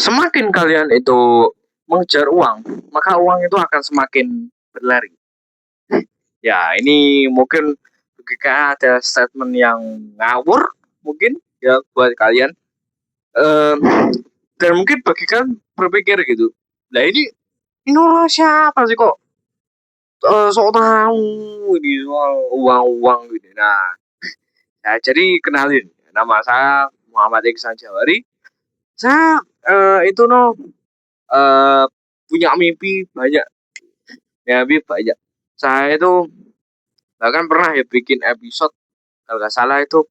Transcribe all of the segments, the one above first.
Semakin kalian itu mengejar uang, maka uang itu akan semakin berlari. Ya, ini mungkin jika ada statement yang ngawur, mungkin ya buat kalian. Eh, dan mungkin bagi kalian berpikir gitu, nah ini orang siapa sih kok sok tahu ini soal uang-uang gitu. Nah, jadi kenalin, nama saya Muhammad Iksan Jawari. Saya itu eh, punya mimpi banyak, ya mimpi banyak. Saya itu bahkan pernah ya bikin episode, kalau nggak salah itu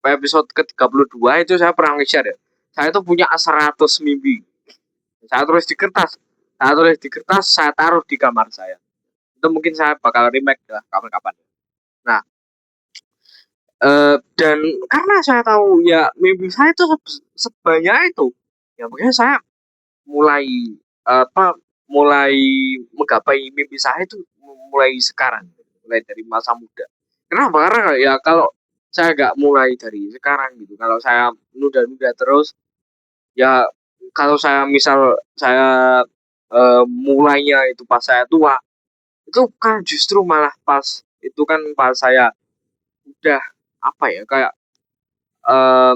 episode ke-32 itu saya pernah nge-share ya. Saya itu punya 100 mimpi. Saya tulis di kertas. Saya tulis di kertas, saya taruh di kamar saya. Itu mungkin saya bakal remake lah kapan-kapan. Nah, dan karena saya tahu ya mimpi saya itu sebanyak itu, ya makanya saya mulai apa mulai menggapai mimpi saya itu mulai sekarang, mulai dari masa muda. Kenapa? Karena ya kalau saya nggak mulai dari sekarang gitu, kalau saya nunda-nunda terus, ya kalau saya misal saya mulainya itu pas saya tua, itu kan justru malah pas itu kan pas saya udah apa ya kayak eh,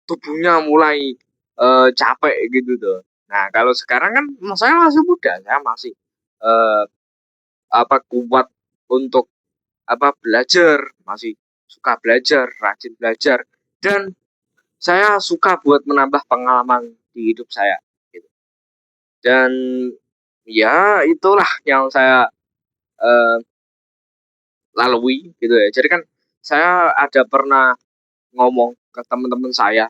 tubuhnya mulai capek gitu tuh. Nah, kalau sekarang kan saya masih muda, saya masih eh, apa kuat untuk apa belajar, masih suka belajar, rajin belajar, dan saya suka buat menambah pengalaman di hidup saya gitu. Dan ya itulah yang saya eh, lalui gitu ya. Jadi kan saya ada pernah ngomong ke teman-teman saya,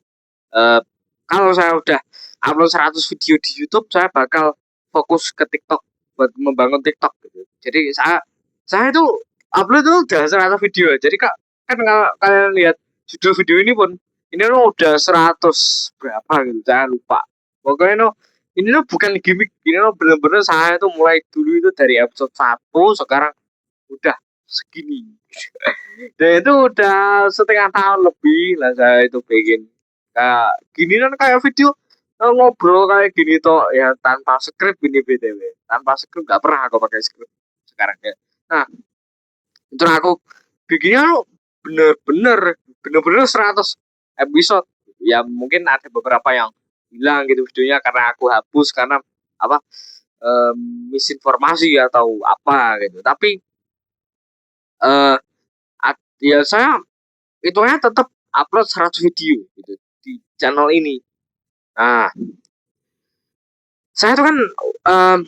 eh, kalau saya udah upload 100 video di YouTube, saya bakal fokus ke TikTok buat membangun TikTok gitu. Jadi saya itu upload itu udah 100 video. Jadi kak kan kalau kalian lihat judul video ini pun ini lo udah 100 berapa gitu, saya lupa. Pokoknya ini lo bukan gimmick, ini lo bener-bener saya itu mulai dulu itu dari episode 1 sekarang udah segini. Dan itu udah setengah tahun lebih lah saya itu bikin kayak gini kan kayak video ngobrol kayak gini toh ya tanpa skrip ini btw, tanpa skrip nggak pernah aku pakai skrip sekarang ya. Nah itu aku bikinnya bener-bener 100 episode. Ya mungkin ada beberapa yang hilang gitu videonya karena aku hapus karena apa misinformasi atau apa gitu, tapi eh ya saya hitungnya tetap upload 100 video gitu di channel ini. Nah, saya tuh kan um,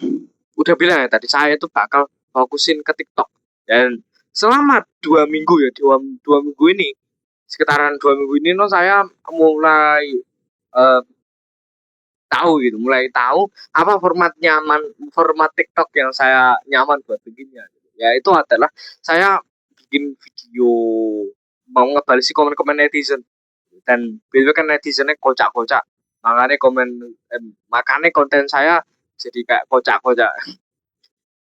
udah bilang ya tadi saya itu bakal fokusin ke TikTok, dan selama 2 minggu ya dua minggu ini, sekitaran 2 minggu ini saya mulai uh, tahu gitu, mulai tahu apa format TikTok yang saya nyaman buat bikinnya. Ya itu adalah saya bikin video mau ngebalisi komen-komen netizen, dan biasanya kan netizennya kocak-kocak, makanya makanya konten saya jadi kayak kocak-kocak.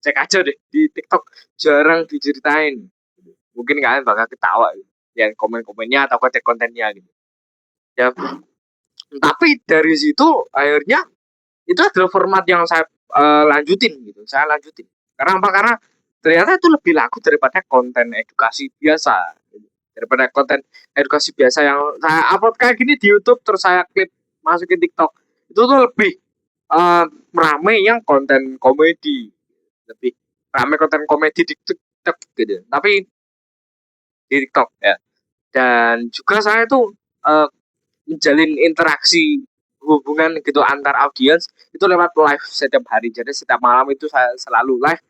Cek aja deh di TikTok, jarang diceritain, mungkin kalian bakal ketawa gitu, yang komen-komennya atau konten-kontennya gitu ya. Tapi dari situ akhirnya itu adalah format yang saya lanjutin gitu, saya lanjutin karena apa, karena ternyata itu lebih laku daripada konten edukasi biasa gitu. Daripada konten edukasi biasa yang saya upload kayak gini di YouTube terus saya klip masukin TikTok, itu tuh lebih merame yang konten komedi, lebih rame konten komedi di TikTok gitu, tapi di TikTok ya. Dan juga saya tuh menjalin interaksi hubungan gitu antar audiens itu lewat live setiap hari. Jadi setiap malam itu saya selalu live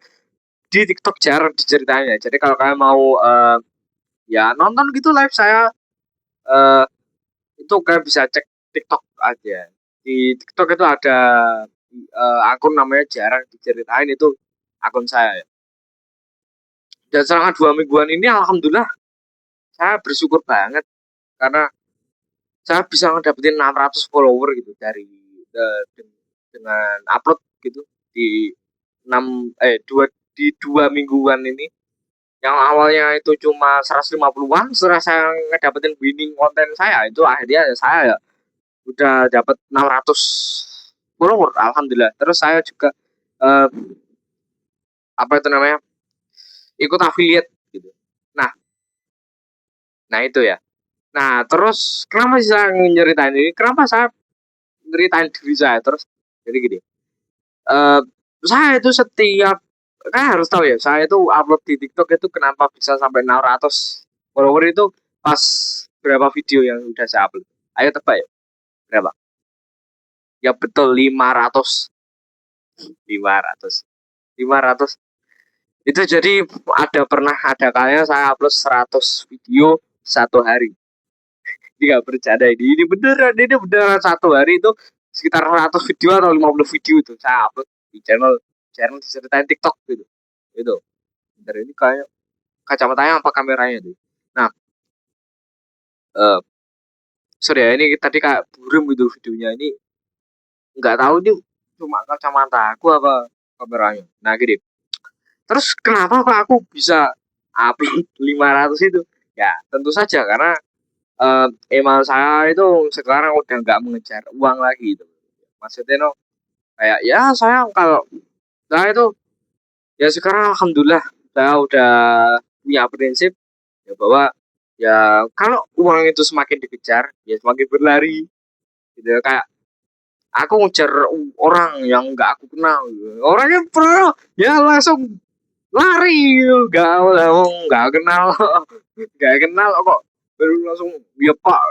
di TikTok, jarang diceritanya. Jadi kalau kalian mau ya nonton gitu live saya, uh, itu kalian bisa cek TikTok aja. Di TikTok itu ada akun namanya jarang diceritain, itu akun saya. Dan selama 2 mingguan ini alhamdulillah saya bersyukur banget karena saya bisa ngedapetin 600 follower gitu dari dengan upload gitu di 2 mingguan ini. Yang awalnya itu cuma 150-an, setelah saya ngedapetin winning konten saya itu akhirnya saya ya udah dapat 600 follower, alhamdulillah. Terus saya juga eh, apa itu namanya, ikut affiliate gitu. Nah, nah itu ya. Nah, terus kenapa sih saya nyeritain ini? Kenapa saya nyeritain diri saya terus? Jadi gini, eh saya itu setiap, kan harus tahu ya, saya itu upload di TikTok itu kenapa bisa sampai 600 follower itu pas berapa video yang udah saya upload. Ayo tebak ya, berapa? Ya betul, 500. 500. 500. Itu jadi ada kalinya saya upload 100 video satu hari. Ini nggak bercanda ini. Ini beneran satu hari itu sekitar 100 video atau 50 video itu saya upload di channel channel diceritain TikTok gitu. Itu. Bentar, ini kayak kacamatanya apa kameranya tuh. Nah, eh sorry ya, ini tadi kayak buram gitu videonya ini, nggak tahu ini cuma kacamata aku apa kameranya. Nah, gini. Terus kenapa kok aku bisa upload 500 itu? Ya, tentu saja karena emang saya itu sekarang udah nggak mengejar uang lagi itu. Maksudnya no, kayak ya saya kalau saya itu ya sekarang alhamdulillah saya udah punya prinsip ya bahwa ya kalau uang itu semakin dikejar ya semakin berlari gitu ya. Kayak aku ngejar orang yang nggak aku kenal gitu. Orangnya pro ya langsung lari, nggak kenal nggak kenal kok baru langsung ya pak,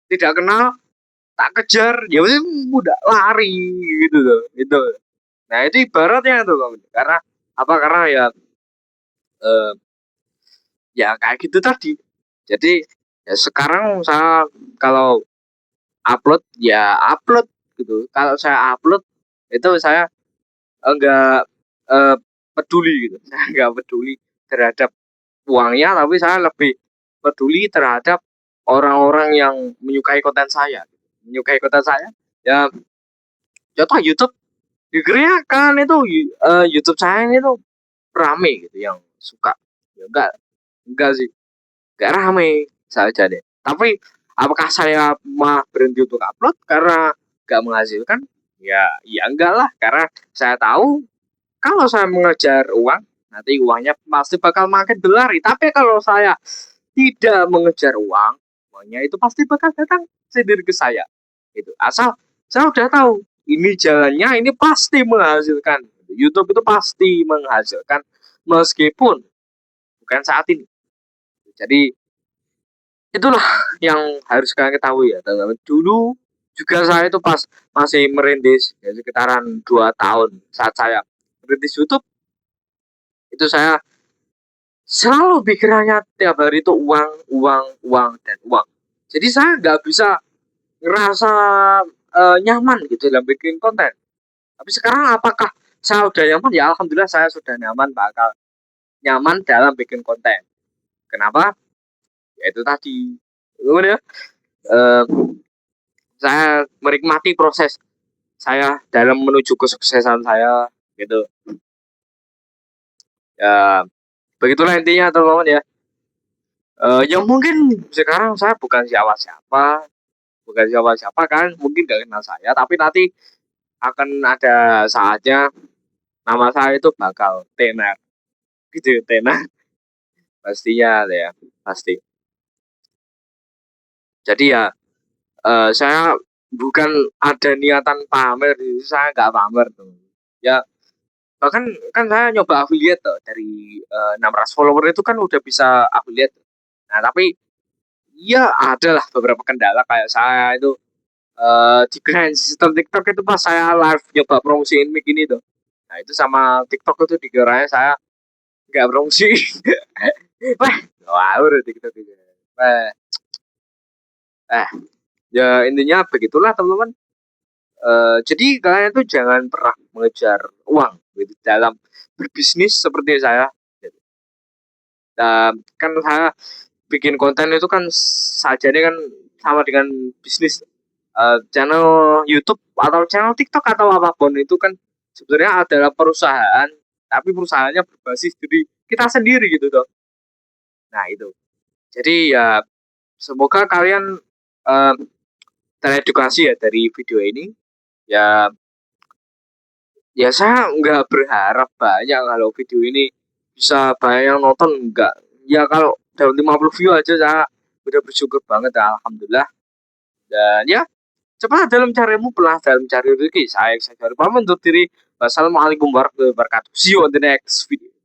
tidak kenal tak kejar ya udah udah lari gitu loh itu. Nah itu ibaratnya tuh Bang. Karena apa, karena ya eh, ya kayak gitu tadi. Jadi ya sekarang saya kalau upload ya upload gitu. Kalau saya upload itu saya enggak eh, peduli gitu. Saya enggak peduli terhadap uangnya, tapi saya lebih peduli terhadap orang-orang yang menyukai konten saya. Menyukai konten saya ya, contoh YouTube kan itu YouTube saya ini tuh rame gitu yang suka. Ya enggak sih, enggak rame saja deh. Tapi apakah saya mah berhenti untuk upload karena enggak menghasilkan? Ya, ya enggak lah, karena saya tahu kalau saya mengejar uang, nanti uangnya pasti bakal makin berlari. Tapi kalau saya tidak mengejar uang, uangnya itu pasti bakal datang sendiri ke saya. Itu asal saya udah tahu ini jalannya, ini pasti menghasilkan. YouTube itu pasti menghasilkan meskipun bukan saat ini. Jadi itulah yang harus kalian ketahui ya teman-teman. Dulu juga saya itu pas masih merintis ya sekitaran 2 tahun saat saya merintis YouTube, itu saya selalu pikirannya tiap hari itu uang, uang, uang, dan uang. Jadi saya nggak bisa ngerasa nyaman gitu dalam bikin konten. Tapi sekarang apakah saya udah nyaman? Ya alhamdulillah saya sudah nyaman, bakal nyaman dalam bikin konten. Kenapa? Ya itu tadi. Kemudian eh, saya menikmati proses saya dalam menuju kesuksesan saya gitu. Ya begitulah intinya teman-teman ya. Yang mungkin sekarang saya bukan siapa-siapa, bukan siapa-siapa kan, mungkin gak kenal saya, tapi nanti akan ada saatnya nama saya itu bakal tenar gitu, tenar pastinya ya, pasti. Jadi ya saya bukan ada niatan pamer, saya nggak pamer tuh ya. Bahkan kan saya nyoba affiliate tuh dari 600 follower itu kan udah bisa affiliate. Nah tapi ya ada lah beberapa kendala kayak saya itu di grand sistem TikTok itu pas saya live nyoba promosiin mic ini tuh. Nah itu sama TikTok itu dikiranya saya nggak promosi. Wah, wah udah TikTok itu. Eh, eh, ya intinya begitulah teman-teman. Jadi kalian tuh jangan pernah mengejar uang gitu dalam berbisnis seperti saya. Dan kan saya bikin konten itu kan saja ini kan sama dengan bisnis. Channel YouTube atau channel TikTok atau apapun itu kan sebenarnya adalah perusahaan, tapi perusahaannya berbasis diri kita sendiri gitu tuh. Nah itu. Jadi ya semoga kalian eh, teredukasi ya dari video ini. Ya, ya saya nggak berharap banyak kalau video ini bisa banyak yang nonton, enggak. Ya kalau dapat 50 view aja saya udah bersyukur banget, alhamdulillah. Dan ya, cepat dalam carimu, pelah dalam cari rezeki. Saya dari pamit untuk diri. Wassalamualaikum warahmatullahi wabarakatuh. See you on the next video.